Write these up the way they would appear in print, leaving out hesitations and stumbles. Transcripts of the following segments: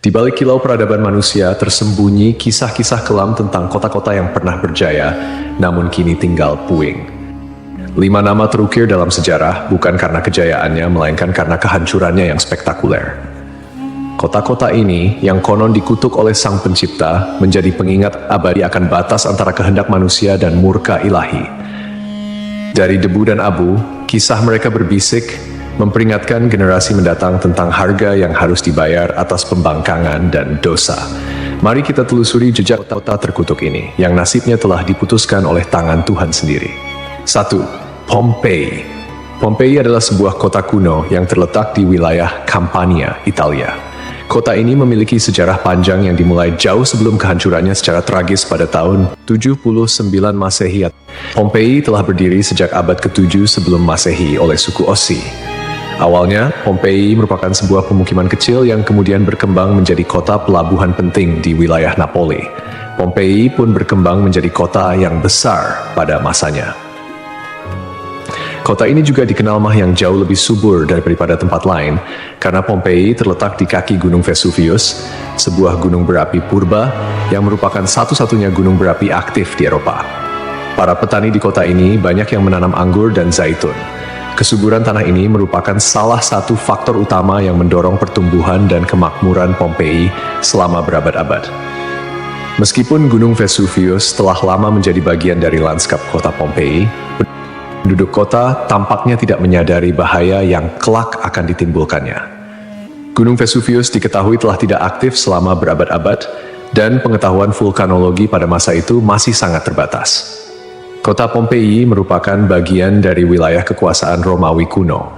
Di balik kilau peradaban manusia tersembunyi kisah-kisah kelam tentang kota-kota yang pernah berjaya, namun kini tinggal puing. 5 nama terukir dalam sejarah bukan karena kejayaannya, melainkan karena kehancurannya yang spektakuler. Kota-kota ini, yang konon dikutuk oleh Sang Pencipta, menjadi pengingat abadi akan batas antara kehendak manusia dan murka ilahi. Dari debu dan abu, kisah mereka berbisik, memperingatkan generasi mendatang tentang harga yang harus dibayar atas pembangkangan dan dosa. Mari kita telusuri jejak kota terkutuk ini, yang nasibnya telah diputuskan oleh tangan Tuhan sendiri. 1. Pompei. Pompei adalah sebuah kota kuno yang terletak di wilayah Campania, Italia. Kota ini memiliki sejarah panjang yang dimulai jauh sebelum kehancurannya secara tragis pada tahun 79 Masehi. Pompei telah berdiri sejak abad ke-7 sebelum Masehi oleh suku Ossi. Awalnya, Pompei merupakan sebuah pemukiman kecil yang kemudian berkembang menjadi kota pelabuhan penting di wilayah Napoli. Pompei pun berkembang menjadi kota yang besar pada masanya. Kota ini juga dikenal yang jauh lebih subur daripada tempat lain, karena Pompei terletak di kaki Gunung Vesuvius, sebuah gunung berapi purba yang merupakan satu-satunya gunung berapi aktif di Eropa. Para petani di kota ini banyak yang menanam anggur dan zaitun. Kesuburan tanah ini merupakan salah satu faktor utama yang mendorong pertumbuhan dan kemakmuran Pompei selama berabad-abad. Meskipun Gunung Vesuvius telah lama menjadi bagian dari lanskap kota Pompei, penduduk kota tampaknya tidak menyadari bahaya yang kelak akan ditimbulkannya. Gunung Vesuvius diketahui telah tidak aktif selama berabad-abad, dan pengetahuan vulkanologi pada masa itu masih sangat terbatas. Kota Pompei merupakan bagian dari wilayah kekuasaan Romawi kuno.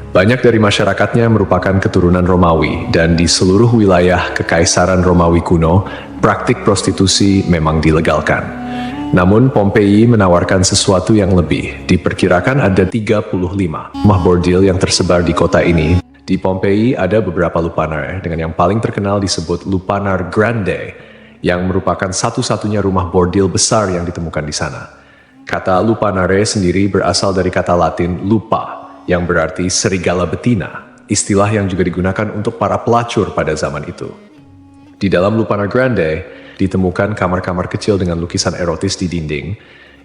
Banyak dari masyarakatnya merupakan keturunan Romawi, dan di seluruh wilayah Kekaisaran Romawi kuno, praktik prostitusi memang dilegalkan. Namun Pompei menawarkan sesuatu yang lebih. Diperkirakan ada 35 rumah bordil yang tersebar di kota ini. Di Pompei ada beberapa lupanar, dengan yang paling terkenal disebut Lupanar Grande, yang merupakan satu-satunya rumah bordil besar yang ditemukan di sana. Kata lupanare sendiri berasal dari kata Latin lupa, yang berarti serigala betina, istilah yang juga digunakan untuk para pelacur pada zaman itu. Di dalam Lupanar Grande, ditemukan kamar-kamar kecil dengan lukisan erotis di dinding,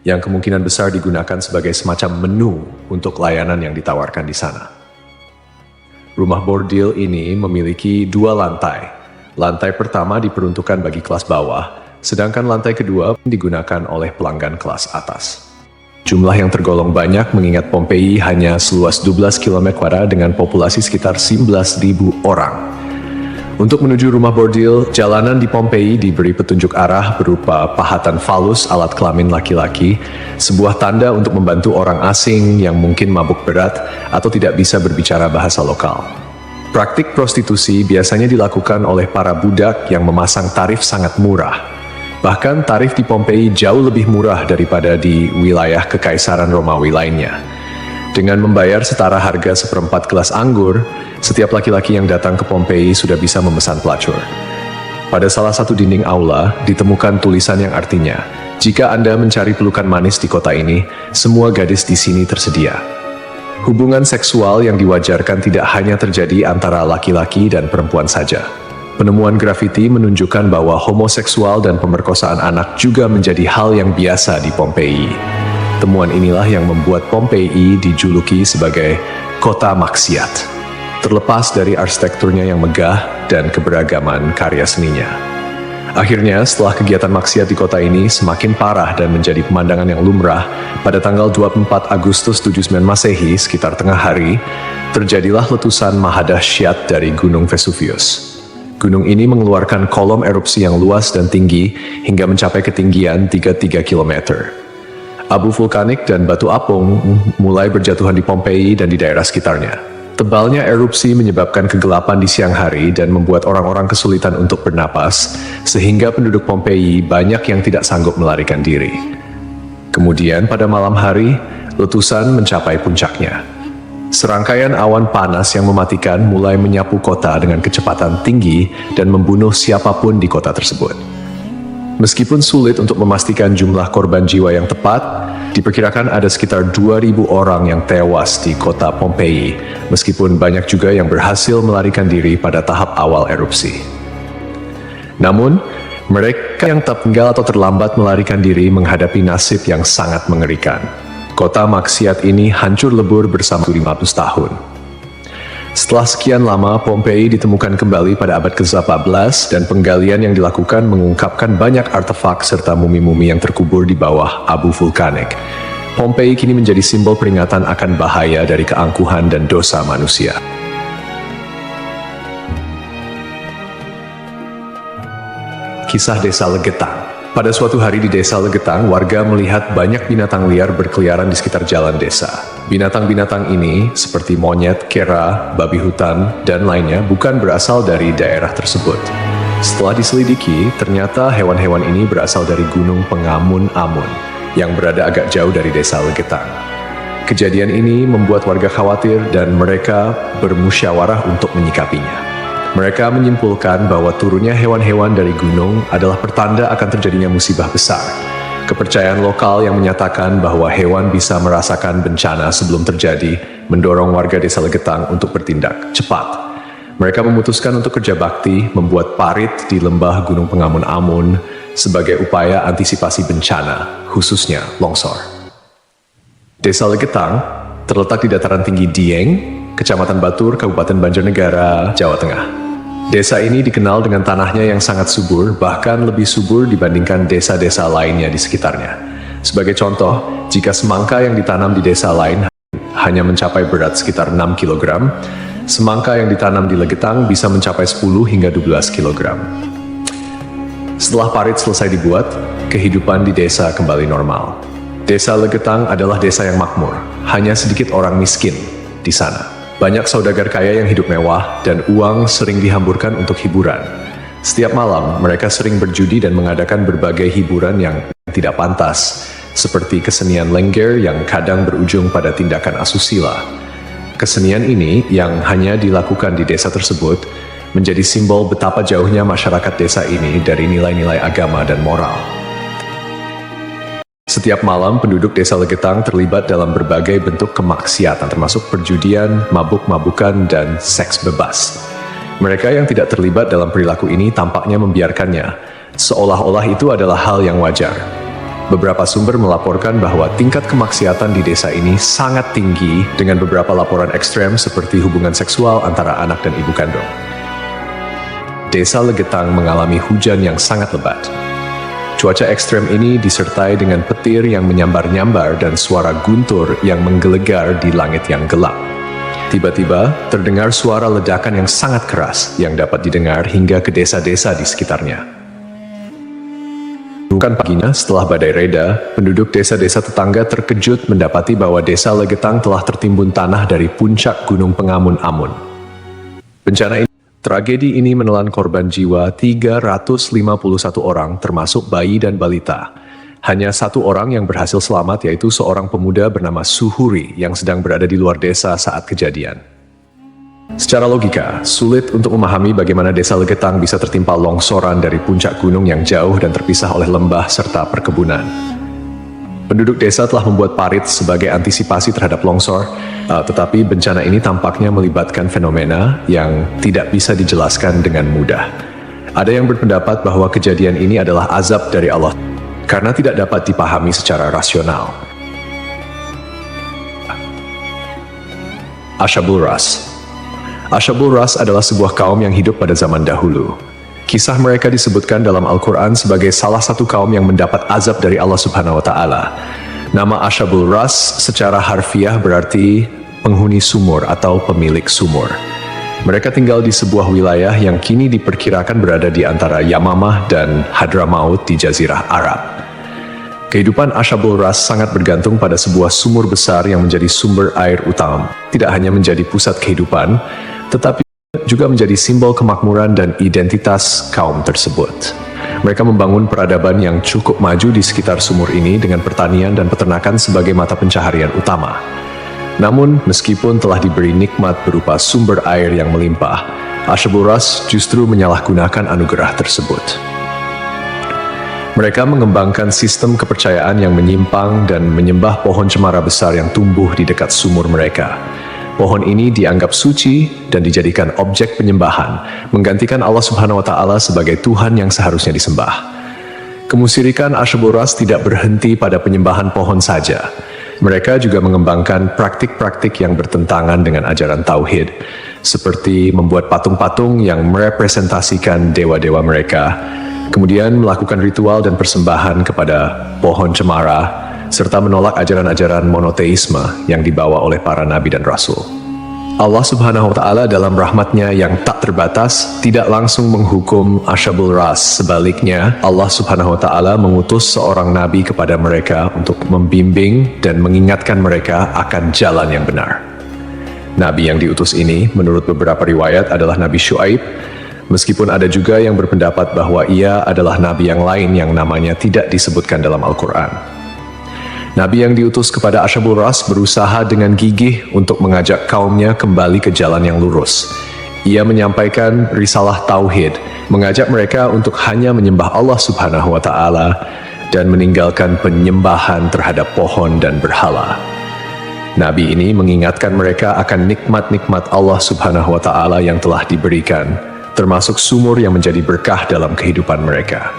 yang kemungkinan besar digunakan sebagai semacam menu untuk layanan yang ditawarkan di sana. Rumah bordil ini memiliki 2 lantai. Lantai pertama diperuntukkan bagi kelas bawah, sedangkan lantai kedua digunakan oleh pelanggan kelas atas. Jumlah yang tergolong banyak mengingat Pompei hanya seluas 12 km² dengan populasi sekitar 11.000 orang. Untuk menuju rumah bordil, jalanan di Pompei diberi petunjuk arah berupa pahatan falus alat kelamin laki-laki, sebuah tanda untuk membantu orang asing yang mungkin mabuk berat atau tidak bisa berbicara bahasa lokal. Praktik prostitusi biasanya dilakukan oleh para budak yang memasang tarif sangat murah. Bahkan tarif di Pompei jauh lebih murah daripada di wilayah Kekaisaran Romawi lainnya. Dengan membayar setara harga seperempat gelas anggur, setiap laki-laki yang datang ke Pompei sudah bisa memesan pelacur. Pada salah satu dinding aula, ditemukan tulisan yang artinya, "Jika Anda mencari pelukan manis di kota ini, semua gadis di sini tersedia." Hubungan seksual yang diwajarkan tidak hanya terjadi antara laki-laki dan perempuan saja. Penemuan grafiti menunjukkan bahwa homoseksual dan pemerkosaan anak juga menjadi hal yang biasa di Pompei. Temuan inilah yang membuat Pompei dijuluki sebagai kota maksiat, terlepas dari arsitekturnya yang megah dan keberagaman karya seninya. Akhirnya, setelah kegiatan maksiat di kota ini semakin parah dan menjadi pemandangan yang lumrah, pada tanggal 24 Agustus 79 Masehi, sekitar tengah hari, terjadilah letusan mahadahsyat dari Gunung Vesuvius. Gunung ini mengeluarkan kolom erupsi yang luas dan tinggi hingga mencapai ketinggian 33 km. Abu vulkanik dan batu apung mulai berjatuhan di Pompei dan di daerah sekitarnya. Tebalnya erupsi menyebabkan kegelapan di siang hari dan membuat orang-orang kesulitan untuk bernapas, sehingga penduduk Pompei banyak yang tidak sanggup melarikan diri. Kemudian pada malam hari, letusan mencapai puncaknya. Serangkaian awan panas yang mematikan mulai menyapu kota dengan kecepatan tinggi dan membunuh siapapun di kota tersebut. Meskipun sulit untuk memastikan jumlah korban jiwa yang tepat, diperkirakan ada sekitar 2.000 orang yang tewas di kota Pompei, meskipun banyak juga yang berhasil melarikan diri pada tahap awal erupsi. Namun, mereka yang tertinggal atau terlambat melarikan diri menghadapi nasib yang sangat mengerikan. Kota maksiat ini hancur lebur bersama 500 tahun. Setelah sekian lama, Pompei ditemukan kembali pada abad ke-14 dan penggalian yang dilakukan mengungkapkan banyak artefak serta mumi-mumi yang terkubur di bawah abu vulkanik. Pompei kini menjadi simbol peringatan akan bahaya dari keangkuhan dan dosa manusia. Kisah Desa Legetang. Pada suatu hari di Desa Legetang, warga melihat banyak binatang liar berkeliaran di sekitar jalan desa. Binatang-binatang ini, seperti monyet, kera, babi hutan, dan lainnya, bukan berasal dari daerah tersebut. Setelah diselidiki, ternyata hewan-hewan ini berasal dari Gunung Pengamun-Amun, yang berada agak jauh dari Desa Legetang. Kejadian ini membuat warga khawatir dan mereka bermusyawarah untuk menyikapinya. Mereka menyimpulkan bahwa turunnya hewan-hewan dari gunung adalah pertanda akan terjadinya musibah besar. Kepercayaan lokal yang menyatakan bahwa hewan bisa merasakan bencana sebelum terjadi mendorong warga Desa Legetang untuk bertindak cepat. Mereka memutuskan untuk kerja bakti membuat parit di lembah Gunung Pengamun-Amun sebagai upaya antisipasi bencana, khususnya longsor. Desa Legetang terletak di dataran tinggi Dieng, Kecamatan Batur, Kabupaten Banjarnegara, Jawa Tengah. Desa ini dikenal dengan tanahnya yang sangat subur, bahkan lebih subur dibandingkan desa-desa lainnya di sekitarnya. Sebagai contoh, jika semangka yang ditanam di desa lain hanya mencapai berat sekitar 6 kg, semangka yang ditanam di Legetang bisa mencapai 10 hingga 12 kg. Setelah parit selesai dibuat, kehidupan di desa kembali normal. Desa Legetang adalah desa yang makmur, hanya sedikit orang miskin di sana. Banyak saudagar kaya yang hidup mewah dan uang sering dihamburkan untuk hiburan. Setiap malam, mereka sering berjudi dan mengadakan berbagai hiburan yang tidak pantas, seperti kesenian lengger yang kadang berujung pada tindakan asusila. Kesenian ini yang hanya dilakukan di desa tersebut menjadi simbol betapa jauhnya masyarakat desa ini dari nilai-nilai agama dan moral. Setiap malam, penduduk Desa Legetang terlibat dalam berbagai bentuk kemaksiatan, termasuk perjudian, mabuk-mabukan, dan seks bebas. Mereka yang tidak terlibat dalam perilaku ini tampaknya membiarkannya, seolah-olah itu adalah hal yang wajar. Beberapa sumber melaporkan bahwa tingkat kemaksiatan di desa ini sangat tinggi, dengan beberapa laporan ekstrem seperti hubungan seksual antara anak dan ibu kandung. Desa Legetang mengalami hujan yang sangat lebat. Cuaca ekstrem ini disertai dengan petir yang menyambar-nyambar dan suara guntur yang menggelegar di langit yang gelap. Tiba-tiba, terdengar suara ledakan yang sangat keras yang dapat didengar hingga ke desa-desa di sekitarnya. Bukan paginya, setelah badai reda, penduduk desa-desa tetangga terkejut mendapati bahwa Desa Legetang telah tertimbun tanah dari puncak Gunung Pengamun-Amun. Tragedi ini menelan korban jiwa 351 orang, termasuk bayi dan balita. Hanya satu orang yang berhasil selamat, yaitu seorang pemuda bernama Suhuri yang sedang berada di luar desa saat kejadian. Secara logika, sulit untuk memahami bagaimana Desa Legetang bisa tertimpa longsoran dari puncak gunung yang jauh dan terpisah oleh lembah serta perkebunan. Penduduk desa telah membuat parit sebagai antisipasi terhadap longsor, tetapi bencana ini tampaknya melibatkan fenomena yang tidak bisa dijelaskan dengan mudah. Ada yang berpendapat bahwa kejadian ini adalah azab dari Allah, karena tidak dapat dipahami secara rasional. Ashabul Ras. Ashabul Ras adalah sebuah kaum yang hidup pada zaman dahulu. Kisah mereka disebutkan dalam Al-Quran sebagai salah satu kaum yang mendapat azab dari Allah Subhanahu wa Ta'ala. Nama Ashabul Ras secara harfiah berarti penghuni sumur atau pemilik sumur. Mereka tinggal di sebuah wilayah yang kini diperkirakan berada di antara Yamamah dan Hadramaut di Jazirah Arab. Kehidupan Ashabul Ras sangat bergantung pada sebuah sumur besar yang menjadi sumber air utama. Tidak hanya menjadi pusat kehidupan, tetapi juga menjadi simbol kemakmuran dan identitas kaum tersebut. Mereka membangun peradaban yang cukup maju di sekitar sumur ini dengan pertanian dan peternakan sebagai mata pencaharian utama. Namun, meskipun telah diberi nikmat berupa sumber air yang melimpah, Ashabul Ras justru menyalahgunakan anugerah tersebut. Mereka mengembangkan sistem kepercayaan yang menyimpang dan menyembah pohon cemara besar yang tumbuh di dekat sumur mereka. Pohon ini dianggap suci dan dijadikan objek penyembahan, menggantikan Allah Subhanahu wa Ta'ala sebagai Tuhan yang seharusnya disembah. Kemusyrikan Asyabul Ras tidak berhenti pada penyembahan pohon saja. Mereka juga mengembangkan praktik-praktik yang bertentangan dengan ajaran Tauhid, seperti membuat patung-patung yang merepresentasikan dewa-dewa mereka, kemudian melakukan ritual dan persembahan kepada pohon cemara, serta menolak ajaran-ajaran monoteisme yang dibawa oleh para nabi dan rasul. Allah Subhanahu wa Ta'ala dalam rahmatnya yang tak terbatas tidak langsung menghukum Asyabul Ras. Sebaliknya, Allah Subhanahu wa Ta'ala mengutus seorang nabi kepada mereka untuk membimbing dan mengingatkan mereka akan jalan yang benar. Nabi yang diutus ini, menurut beberapa riwayat, adalah Nabi Syuaib, meskipun ada juga yang berpendapat bahwa ia adalah nabi yang lain yang namanya tidak disebutkan dalam Al-Quran. Nabi yang diutus kepada Asyabul Ras berusaha dengan gigih untuk mengajak kaumnya kembali ke jalan yang lurus. Ia menyampaikan risalah Tauhid, mengajak mereka untuk hanya menyembah Allah Subhanahu wa Ta'ala dan meninggalkan penyembahan terhadap pohon dan berhala. Nabi ini mengingatkan mereka akan nikmat-nikmat Allah Subhanahu wa Ta'ala yang telah diberikan, termasuk sumur yang menjadi berkah dalam kehidupan mereka.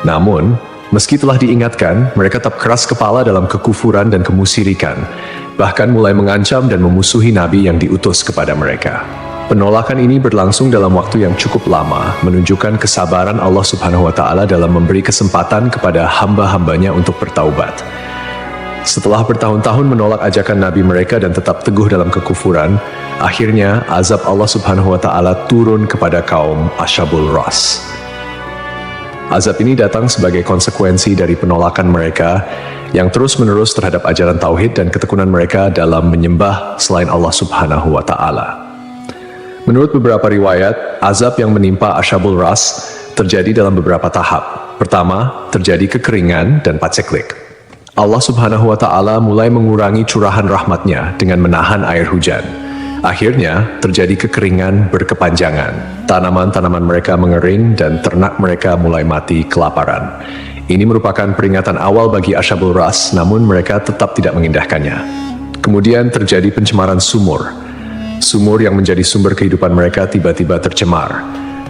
Namun, meski telah diingatkan, mereka tetap keras kepala dalam kekufuran dan kemusyrikan, bahkan mulai mengancam dan memusuhi Nabi yang diutus kepada mereka. Penolakan ini berlangsung dalam waktu yang cukup lama, menunjukkan kesabaran Allah Subhanahu wa Ta'ala dalam memberi kesempatan kepada hamba-hambanya untuk bertaubat. Setelah bertahun-tahun menolak ajakan Nabi mereka dan tetap teguh dalam kekufuran, akhirnya azab Allah Subhanahu wa Ta'ala turun kepada kaum Asyabul Ras. Azab ini datang sebagai konsekuensi dari penolakan mereka yang terus-menerus terhadap ajaran Tauhid dan ketekunan mereka dalam menyembah selain Allah Subhanahu wa Ta'ala. Menurut beberapa riwayat, azab yang menimpa Asyabul Ras terjadi dalam beberapa tahap. Pertama, terjadi kekeringan dan paceklik. Allah Subhanahu wa Ta'ala mulai mengurangi curahan rahmatnya dengan menahan air hujan. Akhirnya, terjadi kekeringan berkepanjangan. Tanaman-tanaman mereka mengering dan ternak mereka mulai mati kelaparan. Ini merupakan peringatan awal bagi Asyabul Ras, namun mereka tetap tidak mengindahkannya. Kemudian terjadi pencemaran sumur. Sumur yang menjadi sumber kehidupan mereka tiba-tiba tercemar.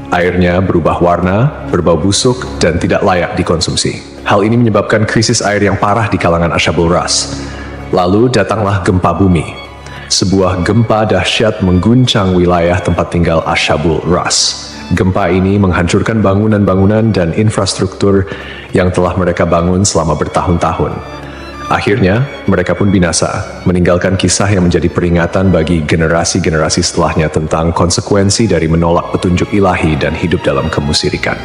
Airnya berubah warna, berbau busuk, dan tidak layak dikonsumsi. Hal ini menyebabkan krisis air yang parah di kalangan Asyabul Ras. Lalu datanglah gempa bumi. Sebuah gempa dahsyat mengguncang wilayah tempat tinggal Asyabul Ras. Gempa ini menghancurkan bangunan-bangunan dan infrastruktur yang telah mereka bangun selama bertahun-tahun. Akhirnya, mereka pun binasa, meninggalkan kisah yang menjadi peringatan bagi generasi-generasi setelahnya tentang konsekuensi dari menolak petunjuk ilahi dan hidup dalam kemusyrikan.